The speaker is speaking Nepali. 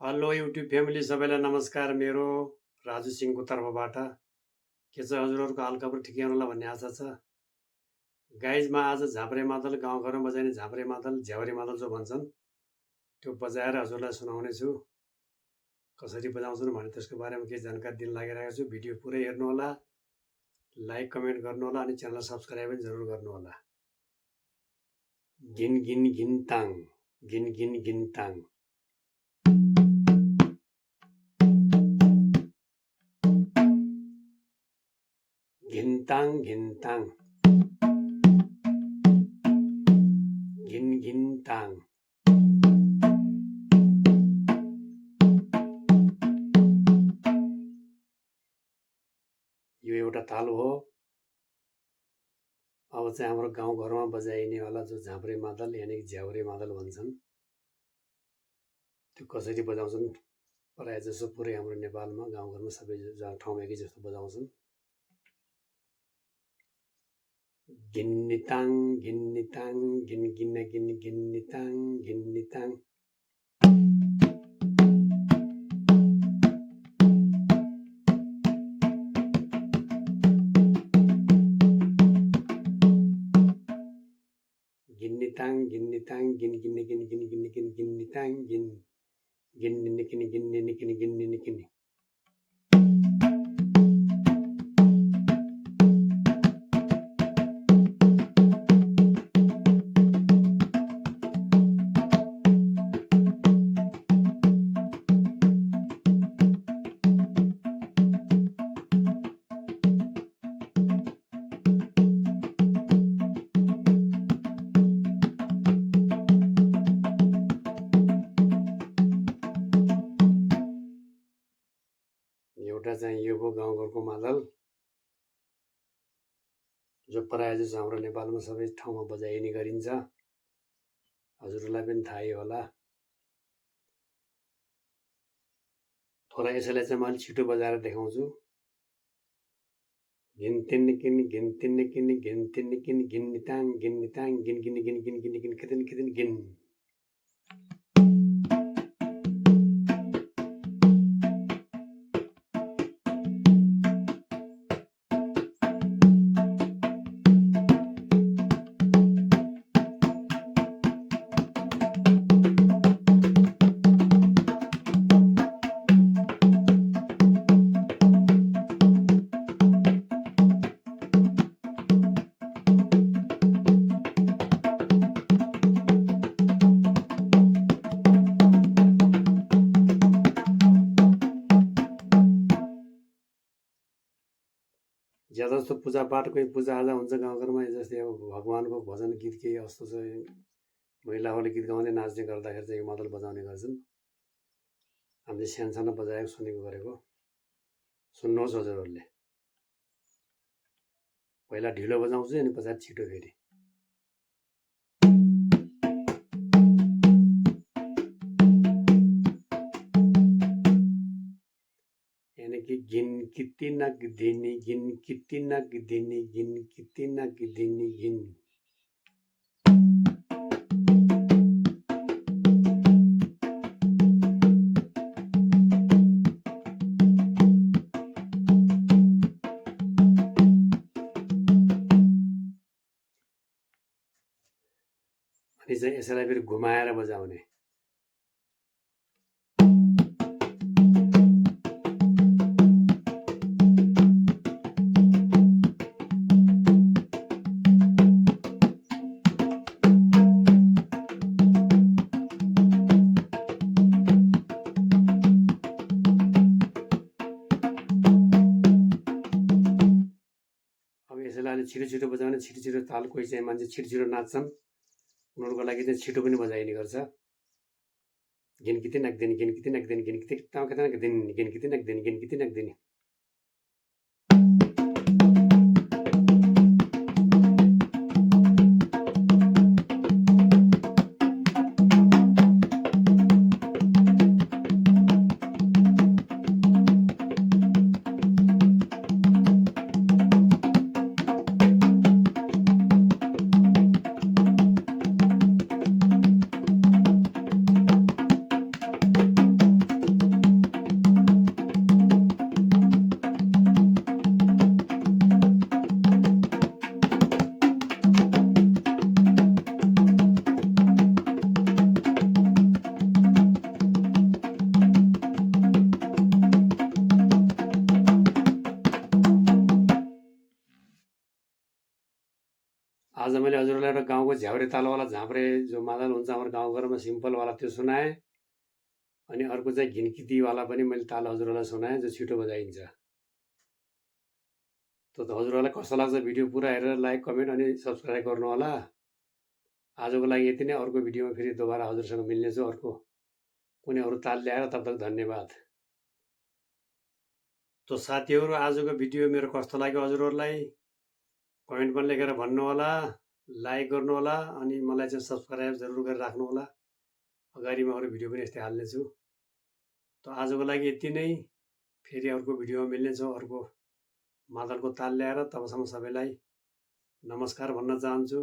हेलो युट्युब फ्यामिली सबैलाई नमस्कार। मेरो राजु सिंहको तर्फबाट के छ हजुरहरूको हालखबर ठिकै हुनुला भन्ने आशा छ। गाइजमा आज झाँप्रे मादल गाउँघरमा बजाइने झाँप्रे मादल झ्याउरे मादल जो भन्छन् त्यो बजाएर हजुरलाई सुनाउने छु। कसरी बजाउँछन् भने त्यसको बारेमा केही जानकारी दिन लागिरहेको छु। भिडियो पुरै हेर्नुहोला, लाइक कमेन्ट गर्नुहोला अनि च्यानल सब्स्क्राइब पनि जरुर गर्नुहोला। गिन गिन गिन ताङ, गिन गिन गिन ताङ। घिन्ताङ घिन्ताङ, घिन घिन्ताङ। यो एउटा ताल हो। अब चाहिँ हाम्रो गाउँघरमा बजाइनेवाला जो झाँप्रे मादल यानि झ्याउरे मादल भन्छन् त्यो कसरी बजाउँछन्। प्रायः जसो पुरै हाम्रो नेपालमा गाउँघरमा सबै ठाउँमा एकै जस्तो बजाउँछन्। गिन्निताङ गिन्निताङ, गिन गिन गिन गिन्निताङ गिन्निताङ। गिन्निताङ गिन्निताङ, गिन गिन गिन गिन गिन गिन गिन्निताङ गिन गिन निकिन गिन निकिन गिन निकिन। एउटा चाहिँ यो हो गाउँघरको मादल जो प्रायः जसो हाम्रो नेपालमा सबै ठाउँमा बजाइने गरिन्छ। हजुरहरूलाई पनि थाहै होला। थोरै यसैलाई चाहिँ म अलिक छिटो बजाएर देखाउँछु। घिन्तिन किन घिन्तिन किन घिन्तिन किन गिन्निताङ गिन्निताङ, गिन गिन गिन गिन गिन गिन कितिन कितिन गिन। ज्यादा जस्तो पूजापाठ कोही पूजाआजा हुन्छ गाउँघरमा, जस्तै अब भगवानको भजन गीत केही यस्तो चाहिँ महिलाहरूले गीत गाउँदै नाच्ने गर्दाखेरि चाहिँ यो मादल बजाउने गर्छन्। हामीले सानो बजाएको सुनेको गरेको सुन्नुहोस् हजुरहरूले। पहिला ढिलो बजाउँछु अनि पछाडि छिटो फेरि। गिन कितिनक दिनी गिन कितिनक दिनी गिन कितिनक दिनी गिन। अनि चाहिँ यसैलाई फेरि घुमाएर बजाउने। यसैलाई छिटो छिटो बजाउने, छिटो छिटो ताल। कोही चाहिँ मान्छे छिटो छिटो नाच्छन्, उनीहरूको लागि चाहिँ छिटो पनि बजाइने गर्छ। गिन कितिनक दिन गिन कितिनक दिन गिन कितिनक दिन गिन कितिनक दिन गिन कितिनक दिन। एउटा गाउँको झ्याउरे तालवाला झाँप्रे जो मादल हुन्छ हाम्रो गाउँघरमा सिम्पलवाला त्यो सुनाएँ। अनि अर्को चाहिँ घिनकितीवाला पनि मैले ताल हजुरहरूलाई सुनाएँ जो छिटो बजाइन्छ। त हजुरहरूलाई कस्तो लाग्छ भिडियो पुरा हेरेर लाइक कमेन्ट अनि सब्सक्राइब गर्नु होला। आजको लागि यति नै। अर्को भिडियोमा फेरि दोबारा हजुरसँग मिल्नेछु अर्को कुनै अरू ताल ल्याएर। तब तक धन्यवाद। त साथीहरू आजको भिडियो मेरो कस्तो लाग्यो हजुरहरूलाई कमेन्टमा लेखेर भन्नु होला, लाइक गर्नु होला अनि मलाई चाहिँ सब्सक्राइब जरुर गरेर राख्नु होला। अगाडि म अरू भिडियो पनि यस्तै हाल्नेछु। त आजको लागि यति नै। फेरि अर्को भिडियोमा मिल्नेछौँ अर्को मादलको ताल ल्याएर। तबसम्म सबैलाई नमस्कार भन्न चाहन्छु।